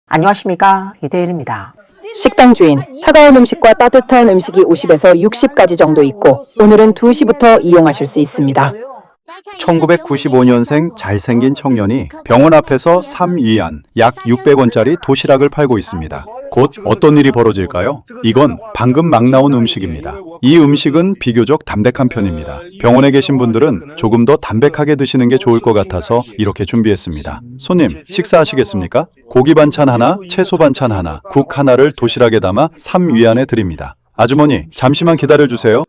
안녕하십니까, 이대일입니다. 식당 주인, 차가운 음식과 따뜻한 음식이 50에서 60가지 정도 있고 오늘은 2시부터 이용하실 수 있습니다. 1995년생 잘생긴 청년이 병원 앞에서 삼위안 약 600원짜리 도시락을 팔고 있습니다. 곧 어떤 일이 벌어질까요? 이건 방금 막 나온 음식입니다. 이 음식은 비교적 담백한 편입니다. 병원에 계신 분들은 조금 더 담백하게 드시는 게 좋을 것 같아서 이렇게 준비했습니다. 손님, 식사하시겠습니까? 고기 반찬 하나, 채소 반찬 하나, 국 하나를 도시락에 담아 삼위안에 드립니다. 아주머니, 잠시만 기다려주세요.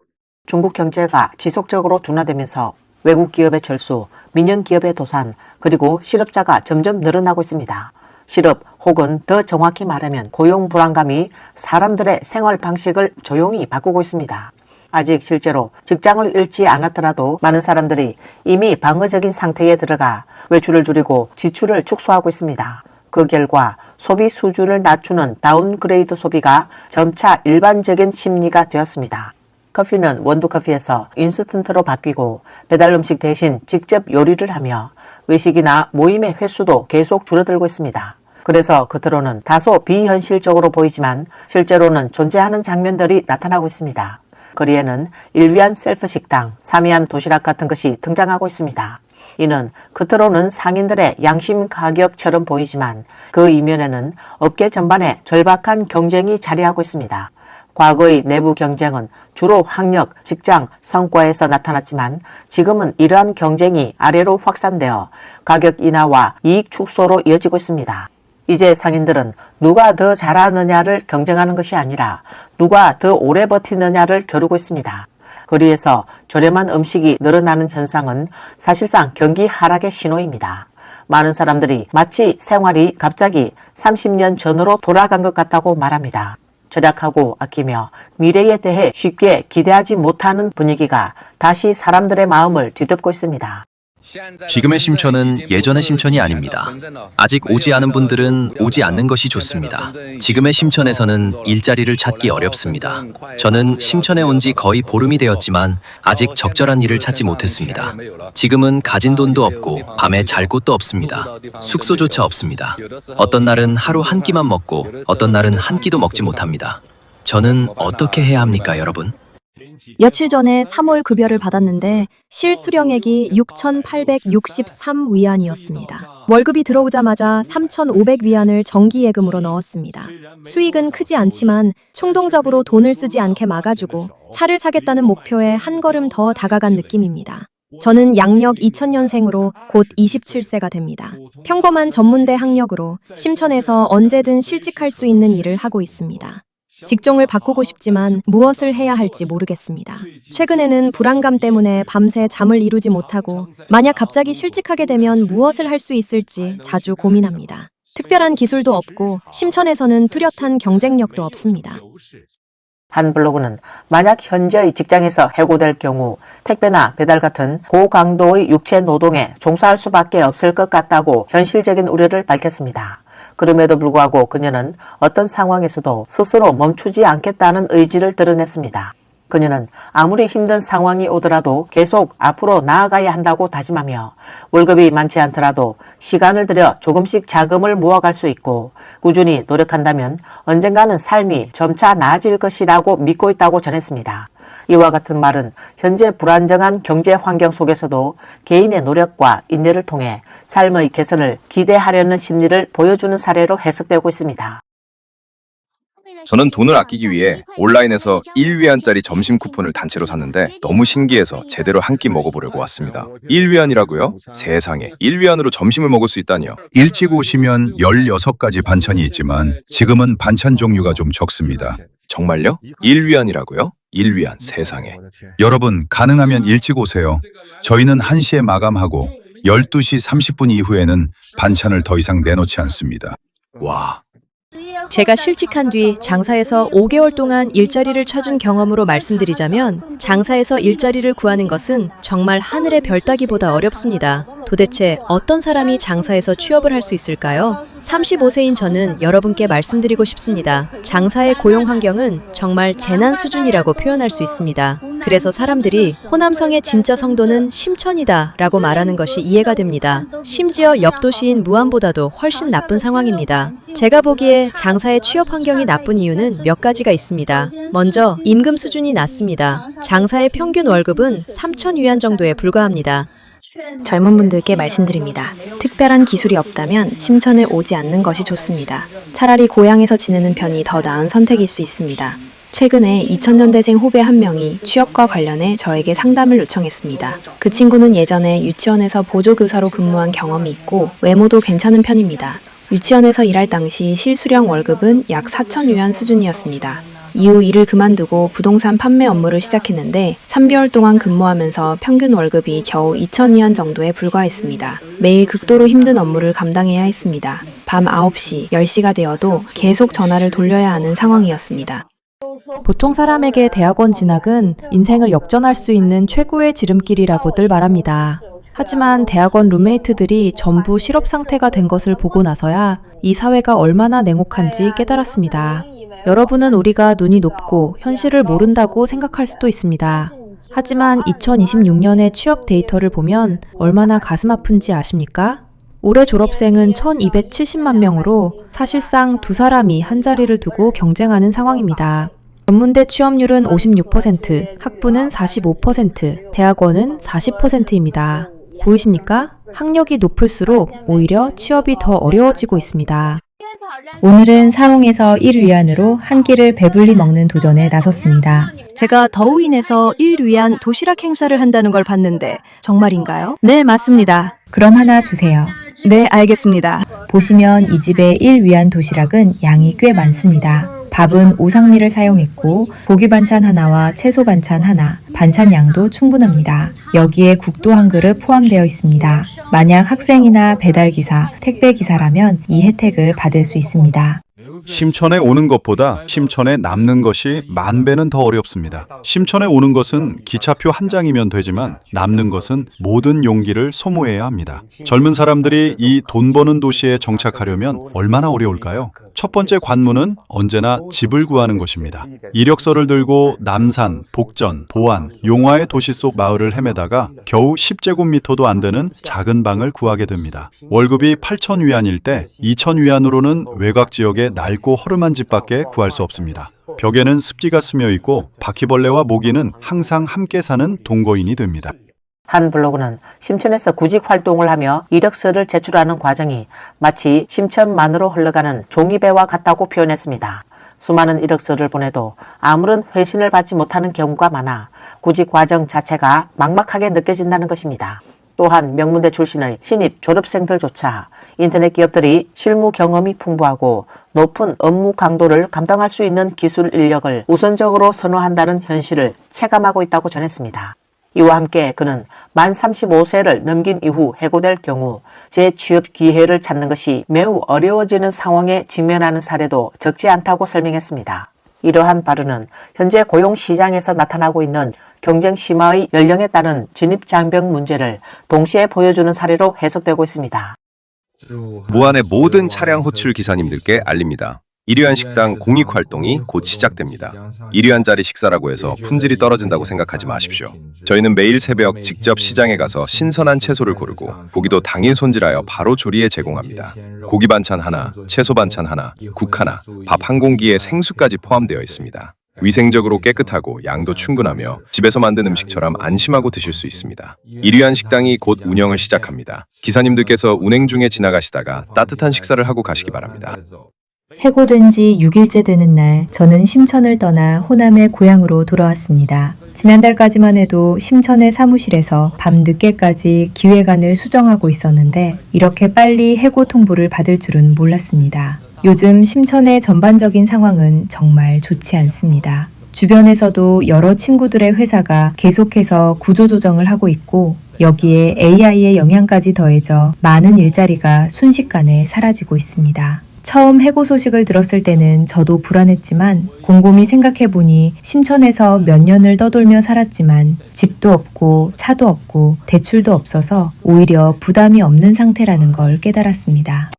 중국 경제가 지속적으로 둔화되면서 외국 기업의 철수, 민영 기업의 도산, 그리고 실업자가 점점 늘어나고 있습니다. 실업 혹은 더 정확히 말하면 고용 불안감이 사람들의 생활 방식을 조용히 바꾸고 있습니다. 아직 실제로 직장을 잃지 않았더라도 많은 사람들이 이미 방어적인 상태에 들어가 외출을 줄이고 지출을 축소하고 있습니다. 그 결과 소비 수준을 낮추는 다운그레이드 소비가 점차 일반적인 심리가 되었습니다. 커피는 원두커피에서 인스턴트로 바뀌고 배달 음식 대신 직접 요리를 하며 외식이나 모임의 횟수도 계속 줄어들고 있습니다. 그래서 겉으로는 다소 비현실적으로 보이지만 실제로는 존재하는 장면들이 나타나고 있습니다. 거리에는 1위안 셀프 식당, 3위안 도시락 같은 것이 등장하고 있습니다. 이는 겉으로는 상인들의 양심 가격처럼 보이지만 그 이면에는 업계 전반에 절박한 경쟁이 자리하고 있습니다. 과거의 내부 경쟁은 주로 학력, 직장, 성과에서 나타났지만 지금은 이러한 경쟁이 아래로 확산되어 가격 인하와 이익 축소로 이어지고 있습니다. 이제 상인들은 누가 더 잘하느냐를 경쟁하는 것이 아니라 누가 더 오래 버티느냐를 겨루고 있습니다. 거리에서 저렴한 음식이 늘어나는 현상은 사실상 경기 하락의 신호입니다. 많은 사람들이 마치 생활이 갑자기 30년 전으로 돌아간 것 같다고 말합니다. 절약하고 아끼며 미래에 대해 쉽게 기대하지 못하는 분위기가 다시 사람들의 마음을 뒤덮고 있습니다. 지금의 심천은 예전의 심천이 아닙니다. 아직 오지 않은 분들은 오지 않는 것이 좋습니다. 지금의 심천에서는 일자리를 찾기 어렵습니다. 저는 심천에 온 지 거의 보름이 되었지만 아직 적절한 일을 찾지 못했습니다. 지금은 가진 돈도 없고 밤에 잘 곳도 없습니다. 숙소조차 없습니다. 어떤 날은 하루 한 끼만 먹고 어떤 날은 한 끼도 먹지 못합니다. 저는 어떻게 해야 합니까, 여러분? 며칠 전에 3월 급여를 받았는데 실수령액이 6,863위안이었습니다. 월급이 들어오자마자 3,500위안을 정기예금으로 넣었습니다. 수익은 크지 않지만 충동적으로 돈을 쓰지 않게 막아주고 차를 사겠다는 목표에 한 걸음 더 다가간 느낌입니다. 저는 양력 2000년생으로 곧 27세가 됩니다. 평범한 전문대 학력으로 심천에서 언제든 실직할 수 있는 일을 하고 있습니다. 직종을 바꾸고 싶지만 무엇을 해야 할지 모르겠습니다. 최근에는 불안감 때문에 밤새 잠을 이루지 못하고 만약 갑자기 실직하게 되면 무엇을 할 수 있을지 자주 고민합니다. 특별한 기술도 없고 심천에서는 뚜렷한 경쟁력도 없습니다. 한 블로그는 만약 현재의 직장에서 해고될 경우 택배나 배달 같은 고강도의 육체 노동에 종사할 수밖에 없을 것 같다고 현실적인 우려를 밝혔습니다. 그럼에도 불구하고 그녀는 어떤 상황에서도 스스로 멈추지 않겠다는 의지를 드러냈습니다. 그녀는 아무리 힘든 상황이 오더라도 계속 앞으로 나아가야 한다고 다짐하며 월급이 많지 않더라도 시간을 들여 조금씩 자금을 모아갈 수 있고 꾸준히 노력한다면 언젠가는 삶이 점차 나아질 것이라고 믿고 있다고 전했습니다. 이와 같은 말은 현재 불안정한 경제 환경 속에서도 개인의 노력과 인내를 통해 삶의 개선을 기대하려는 심리를 보여주는 사례로 해석되고 있습니다. 저는 돈을 아끼기 위해 온라인에서 1위안짜리 점심 쿠폰을 단체로 샀는데 너무 신기해서 제대로 한 끼 먹어보려고 왔습니다. 1위안이라고요? 세상에 1위안으로 점심을 먹을 수 있다니요. 일찍 오시면 16가지 반찬이 있지만 지금은 반찬 종류가 좀 적습니다. 정말요? 1위안이라고요? 1위안 세상에. 여러분, 가능하면 일찍 오세요. 저희는 1시에 마감하고 12시 30분 이후에는 반찬을 더 이상 내놓지 않습니다. 와. 제가 실직한 뒤 장사에서 5개월 동안 일자리를 찾은 경험으로 말씀드리자면 장사에서 일자리를 구하는 것은 정말 하늘의 별 따기보다 어렵습니다. 도대체 어떤 사람이 장사에서 취업을 할 수 있을까요? 35세인 저는 여러분께 말씀드리고 싶습니다. 장사의 고용 환경은 정말 재난 수준이라고 표현할 수 있습니다. 그래서 사람들이 호남성의 진짜 성도는 심천이다 라고 말하는 것이 이해가 됩니다. 심지어 옆 도시인 무안보다도 훨씬 나쁜 상황입니다. 제가 보기에 장사의 취업 환경이 나쁜 이유는 몇 가지가 있습니다. 먼저 임금 수준이 낮습니다. 장사의 평균 월급은 3,000위안 정도에 불과합니다. 젊은 분들께 말씀드립니다. 특별한 기술이 없다면 심천에 오지 않는 것이 좋습니다. 차라리 고향에서 지내는 편이 더 나은 선택일 수 있습니다. 최근에 2000년대생 후배 한 명이 취업과 관련해 저에게 상담을 요청했습니다. 그 친구는 예전에 유치원에서 보조교사로 근무한 경험이 있고 외모도 괜찮은 편입니다. 유치원에서 일할 당시 실수령 월급은 약 4,000위안 수준이었습니다. 이후 일을 그만두고 부동산 판매 업무를 시작했는데 3개월 동안 근무하면서 평균 월급이 겨우 2,000위안 정도에 불과했습니다. 매일 극도로 힘든 업무를 감당해야 했습니다. 밤 9시, 10시가 되어도 계속 전화를 돌려야 하는 상황이었습니다. 보통 사람에게 대학원 진학은 인생을 역전할 수 있는 최고의 지름길이라고들 말합니다. 하지만 대학원 룸메이트들이 전부 실업 상태가 된 것을 보고 나서야 이 사회가 얼마나 냉혹한지 깨달았습니다. 여러분은 우리가 눈이 높고 현실을 모른다고 생각할 수도 있습니다. 하지만 2026년의 취업 데이터를 보면 얼마나 가슴 아픈지 아십니까? 올해 졸업생은 1270만 명으로 사실상 두 사람이 한 자리를 두고 경쟁하는 상황입니다. 전문대 취업률은 56%, 학부는 45%, 대학원은 40%입니다. 보이십니까? 학력이 높을수록 오히려 취업이 더 어려워지고 있습니다. 오늘은 사홍에서 1위안으로 한 끼를 배불리 먹는 도전에 나섰습니다. 제가 더우인에서 1위안 도시락 행사를 한다는 걸 봤는데 정말인가요? 네, 맞습니다. 그럼 하나 주세요. 네, 알겠습니다. 보시면 이 집의 1위안 도시락은 양이 꽤 많습니다. 밥은 오상미를 사용했고 고기 반찬 하나와 채소 반찬 하나, 반찬 양도 충분합니다. 여기에 국도 한 그릇 포함되어 있습니다. 만약 학생이나 배달기사, 택배기사라면 이 혜택을 받을 수 있습니다. 심천에 오는 것보다 심천에 남는 것이 만 배는 더 어렵습니다. 심천에 오는 것은 기차표 한 장이면 되지만 남는 것은 모든 용기를 소모해야 합니다. 젊은 사람들이 이 돈 버는 도시에 정착하려면 얼마나 어려울까요? 첫 번째 관문은 언제나 집을 구하는 것입니다. 이력서를 들고 남산, 복전, 보안, 용화의 도시 속 마을을 헤매다가 겨우 10제곱미터도 안 되는 작은 방을 구하게 됩니다. 월급이 8,000위안일 때 2,000위안으로는 외곽 지역의 낡고 허름한 집밖에 구할 수 없습니다. 벽에는 습지가 스며 있고 바퀴벌레와 모기는 항상 함께 사는 동거인이 됩니다. 한 블로그는 심천에서 구직 활동을 하며 이력서를 제출하는 과정이 마치 심천만으로 흘러가는 종이배와 같다고 표현했습니다. 수많은 이력서를 보내도 아무런 회신을 받지 못하는 경우가 많아 구직 과정 자체가 막막하게 느껴진다는 것입니다. 또한 명문대 출신의 신입 졸업생들조차 인터넷 기업들이 실무 경험이 풍부하고 높은 업무 강도를 감당할 수 있는 기술 인력을 우선적으로 선호한다는 현실을 체감하고 있다고 전했습니다. 이와 함께 그는 만 35세를 넘긴 이후 해고될 경우 재취업 기회를 찾는 것이 매우 어려워지는 상황에 직면하는 사례도 적지 않다고 설명했습니다. 이러한 발언은 현재 고용시장에서 나타나고 있는 경쟁 심화의 연령에 따른 진입장벽 문제를 동시에 보여주는 사례로 해석되고 있습니다. 무안의 모든 차량 호출 기사님들께 알립니다. 1위안 식당 공익 활동이 곧 시작됩니다. 1위안짜리 식사라고 해서 품질이 떨어진다고 생각하지 마십시오. 저희는 매일 새벽 직접 시장에 가서 신선한 채소를 고르고 고기도 당일 손질하여 바로 조리해 제공합니다. 고기 반찬 하나, 채소 반찬 하나, 국 하나, 밥 한 공기에 생수까지 포함되어 있습니다. 위생적으로 깨끗하고 양도 충분하며 집에서 만든 음식처럼 안심하고 드실 수 있습니다. 1위안 식당이 곧 운영을 시작합니다. 기사님들께서 운행 중에 지나가시다가 따뜻한 식사를 하고 가시기 바랍니다. 해고된 지 6일째 되는 날, 저는 심천을 떠나 호남의 고향으로 돌아왔습니다. 지난달까지만 해도 심천의 사무실에서 밤 늦게까지 기획안을 수정하고 있었는데 이렇게 빨리 해고 통보를 받을 줄은 몰랐습니다. 요즘 심천의 전반적인 상황은 정말 좋지 않습니다. 주변에서도 여러 친구들의 회사가 계속해서 구조조정을 하고 있고 여기에 AI의 영향까지 더해져 많은 일자리가 순식간에 사라지고 있습니다. 처음 해고 소식을 들었을 때는 저도 불안했지만 곰곰이 생각해보니 심천에서 몇 년을 떠돌며 살았지만 집도 없고 차도 없고 대출도 없어서 오히려 부담이 없는 상태라는 걸 깨달았습니다.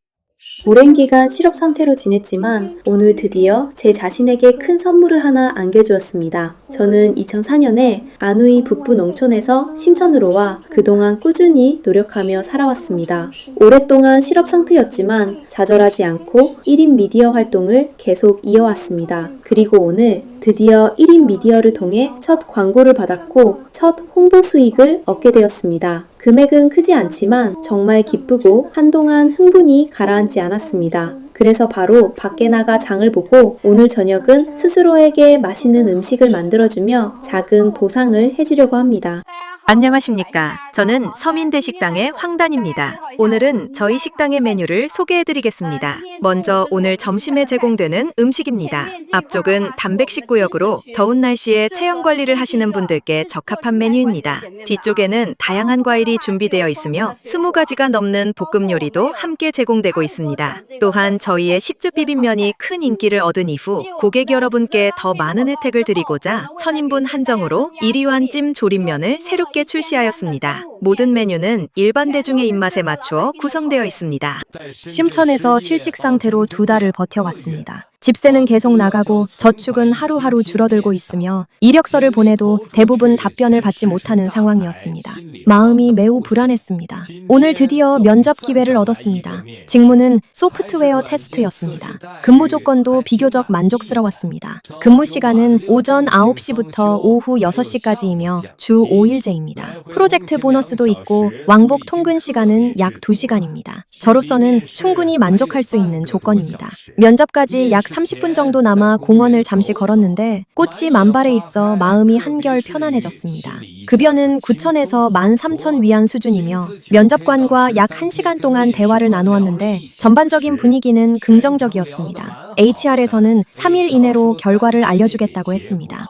오랜 기간 실업 상태로 지냈지만 오늘 드디어 제 자신에게 큰 선물을 하나 안겨주었습니다. 저는 2004년에 아누이 북부 농촌에서 심천으로 와 그동안 꾸준히 노력하며 살아왔습니다. 오랫동안 실업 상태였지만 좌절하지 않고 1인 미디어 활동을 계속 이어왔습니다. 그리고 오늘 드디어 1인 미디어를 통해 첫 광고를 받았고 첫 홍보 수익을 얻게 되었습니다. 금액은 크지 않지만 정말 기쁘고 한동안 흥분이 가라앉지 않았습니다. 그래서 바로 밖에 나가 장을 보고 오늘 저녁은 스스로에게 맛있는 음식을 만들어주며 작은 보상을 해주려고 합니다. 안녕하십니까. 저는 서민대식당의 황단입니다. 오늘은 저희 식당의 메뉴를 소개해드리겠습니다. 먼저 오늘 점심에 제공되는 음식입니다. 앞쪽은 단백식 구역으로 더운 날씨에 체형 관리를 하시는 분들께 적합한 메뉴입니다. 뒤쪽에는 다양한 과일이 준비되어 있으며 20가지가 넘는 볶음 요리도 함께 제공되고 있습니다. 또한 저희의 10주 비빔면이 큰 인기를 얻은 이후 고객 여러분께 더 많은 혜택을 드리고자 1000인분 한정으로 이리완 찜 조림면을 새롭게 출시하였습니다. 모든 메뉴는 일반 대중의 입맛에 맞추어 구성되어 있습니다. 심천에서 실직 상태로 2달을 버텨왔습니다. 집세는 계속 나가고 저축은 하루하루 줄어들고 있으며 이력서를 보내도 대부분 답변을 받지 못하는 상황이었습니다. 마음이 매우 불안했습니다. 오늘 드디어 면접 기회를 얻었습니다. 직무는 소프트웨어 테스트였습니다. 근무 조건도 비교적 만족스러웠습니다. 근무 시간은 오전 9시부터 오후 6시까지이며 주 5일제입니다. 프로젝트 보너스도 있고 왕복 통근 시간은 약 2시간입니다. 저로서는 충분히 만족할 수 있는 조건입니다. 면접까지 약 30분 정도 남아 공원을 잠시 걸었는데 꽃이 만발해 있어 마음이 한결 편안해졌습니다. 급여는 9,000에서 13,000 위안 수준이며 면접관과 약 1시간 동안 대화를 나누었는데 전반적인 분위기는 긍정적이었습니다. HR에서는 3일 이내로 결과를 알려주겠다고 했습니다.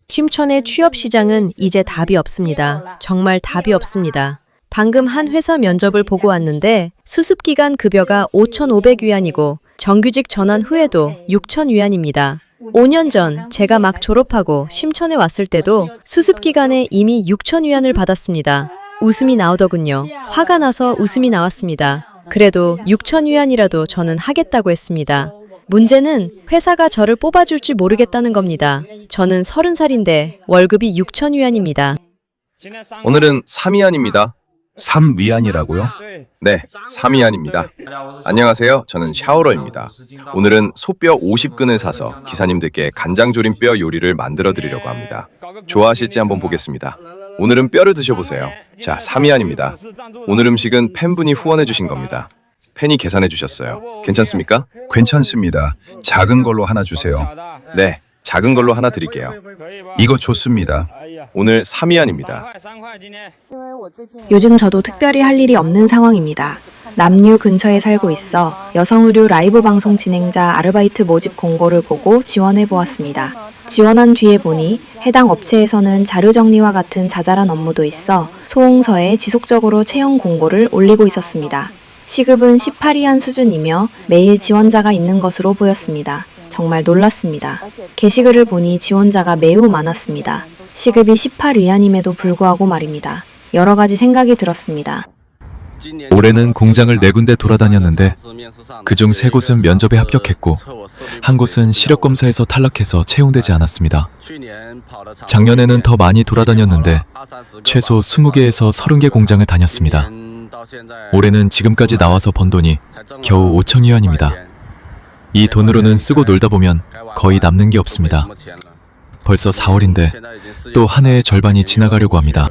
심천의 취업 시장은 이제 답이 없습니다. 정말 답이 없습니다. 방금 한 회사 면접을 보고 왔는데 수습기간 급여가 5,500위안이고 정규직 전환 후에도 6,000위안입니다. 5년 전 제가 막 졸업하고 심천에 왔을 때도 수습기간에 이미 6,000위안을 받았습니다. 웃음이 나오더군요. 화가 나서 웃음이 나왔습니다. 그래도 6,000위안이라도 저는 하겠다고 했습니다. 문제는 회사가 저를 뽑아줄지 모르겠다는 겁니다. 저는 30살인데 월급이 6,000위안입니다. 오늘은 3위안입니다. 3위안이라고요? 네, 3위안입니다. 안녕하세요. 저는 샤오러입니다. 오늘은 소뼈 50근을 사서 기사님들께 간장조림뼈 요리를 만들어 드리려고 합니다. 좋아하실지 한번 보겠습니다. 오늘은 뼈를 드셔보세요. 자, 3위안입니다. 오늘 음식은 팬분이 후원해 주신 겁니다. 팬이 계산해 주셨어요. 괜찮습니까? 괜찮습니다. 작은 걸로 하나 주세요. 네, 작은 걸로 하나 드릴게요. 이거 좋습니다. 오늘 3위안입니다. 요즘 저도 특별히 할 일이 없는 상황입니다. 남류 근처에 살고 있어 여성 의류 라이브 방송 진행자 아르바이트 모집 공고를 보고 지원해 보았습니다. 지원한 뒤에 보니 해당 업체에서는 자료 정리와 같은 자잘한 업무도 있어 소홍서에 지속적으로 채용 공고를 올리고 있었습니다. 시급은 18위안 수준이며 매일 지원자가 있는 것으로 보였습니다. 정말 놀랐습니다. 게시글을 보니 지원자가 매우 많았습니다. 시급이 18위안임에도 불구하고 말입니다. 여러 가지 생각이 들었습니다. 올해는 공장을 4군데 돌아다녔는데 그중 3곳은 면접에 합격했고 한 곳은 시력검사에서 탈락해서 채용되지 않았습니다. 작년에는 더 많이 돌아다녔는데 최소 20개에서 30개 공장을 다녔습니다. 올해는 지금까지 나와서 번 돈이 겨우 5,000위안입니다. 이 돈으로는 쓰고 놀다 보면 거의 남는 게 없습니다. 벌써 4월인데 또 한 해의 절반이 지나가려고 합니다.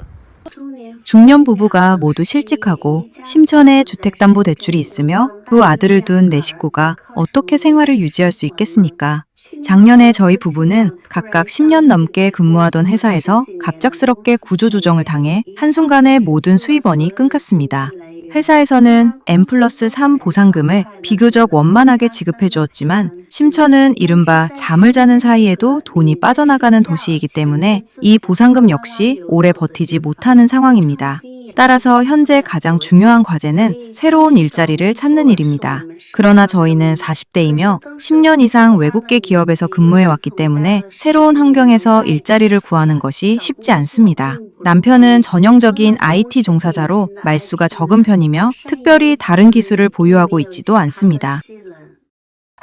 중년 부부가 모두 실직하고 심천에 주택담보대출이 있으며 두 아들을 둔 네 식구가 어떻게 생활을 유지할 수 있겠습니까? 작년에 저희 부부는 각각 10년 넘게 근무하던 회사에서 갑작스럽게 구조조정을 당해 한순간에 모든 수입원이 끊겼습니다. 회사에서는 N+3 보상금을 비교적 원만하게 지급해 주었지만 심천은 이른바 잠을 자는 사이에도 돈이 빠져나가는 도시이기 때문에 이 보상금 역시 오래 버티지 못하는 상황입니다. 따라서 현재 가장 중요한 과제는 새로운 일자리를 찾는 일입니다. 그러나 저희는 40대이며 10년 이상 외국계 기업에서 근무해왔기 때문에 새로운 환경에서 일자리를 구하는 것이 쉽지 않습니다. 남편은 전형적인 IT 종사자로 말수가 적은 편이며 특별히 다른 기술을 보유하고 있지도 않습니다.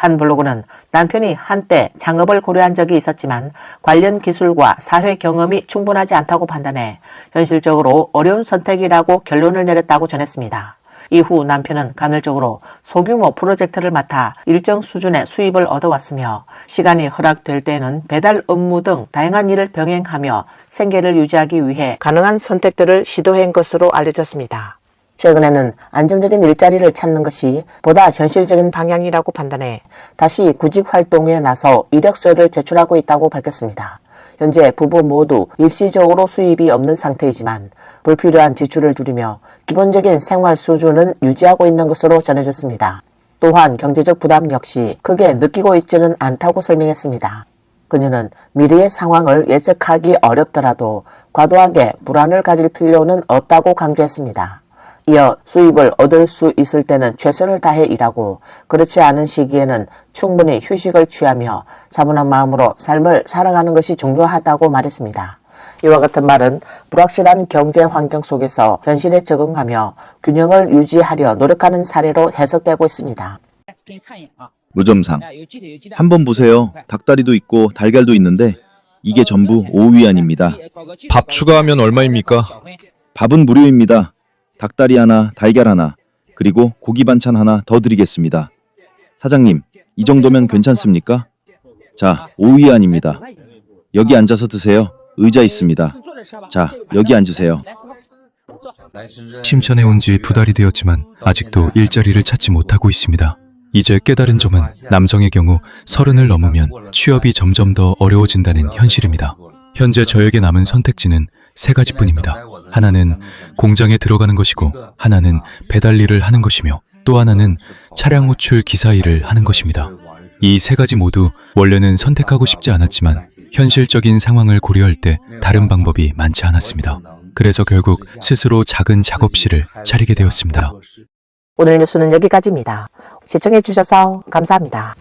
한 블로그는 남편이 한때 창업을 고려한 적이 있었지만 관련 기술과 사회 경험이 충분하지 않다고 판단해 현실적으로 어려운 선택이라고 결론을 내렸다고 전했습니다. 이후 남편은 간헐적으로 소규모 프로젝트를 맡아 일정 수준의 수입을 얻어왔으며 시간이 허락될 때는 배달 업무 등 다양한 일을 병행하며 생계를 유지하기 위해 가능한 선택들을 시도한 것으로 알려졌습니다. 최근에는 안정적인 일자리를 찾는 것이 보다 현실적인 방향이라고 판단해 다시 구직 활동에 나서 이력서를 제출하고 있다고 밝혔습니다. 현재 부부 모두 일시적으로 수입이 없는 상태이지만 불필요한 지출을 줄이며 기본적인 생활 수준은 유지하고 있는 것으로 전해졌습니다. 또한 경제적 부담 역시 크게 느끼고 있지는 않다고 설명했습니다. 그녀는 미래의 상황을 예측하기 어렵더라도 과도하게 불안을 가질 필요는 없다고 강조했습니다. 이어 수입을 얻을 수 있을 때는 최선을 다해 일하고 그렇지 않은 시기에는 충분히 휴식을 취하며 차분한 마음으로 삶을 살아가는 것이 중요하다고 말했습니다. 이와 같은 말은 불확실한 경제 환경 속에서 현실에 적응하며 균형을 유지하려 노력하는 사례로 해석되고 있습니다. 무점상. 한번 보세요. 닭다리도 있고 달걀도 있는데 이게 전부 5위안입니다. 밥 추가하면 얼마입니까? 밥은 무료입니다. 닭다리 하나, 달걀 하나, 그리고 고기 반찬 하나 더 드리겠습니다. 사장님, 이 정도면 괜찮습니까? 자, 5위안입니다. 여기 앉아서 드세요. 의자 있습니다. 자, 여기 앉으세요. 심천에 온 지 2달이 되었지만 아직도 일자리를 찾지 못하고 있습니다. 이제 깨달은 점은 남성의 경우 30을 넘으면 취업이 점점 더 어려워진다는 현실입니다. 현재 저에게 남은 선택지는 3가지뿐입니다. 하나는 공장에 들어가는 것이고, 하나는 배달 일을 하는 것이며, 또 하나는 차량 호출 기사 일을 하는 것입니다. 이 3가지 모두 원래는 선택하고 싶지 않았지만 현실적인 상황을 고려할 때 다른 방법이 많지 않았습니다. 그래서 결국 스스로 작은 작업실을 차리게 되었습니다. 오늘 뉴스는 여기까지입니다. 시청해 주셔서 감사합니다.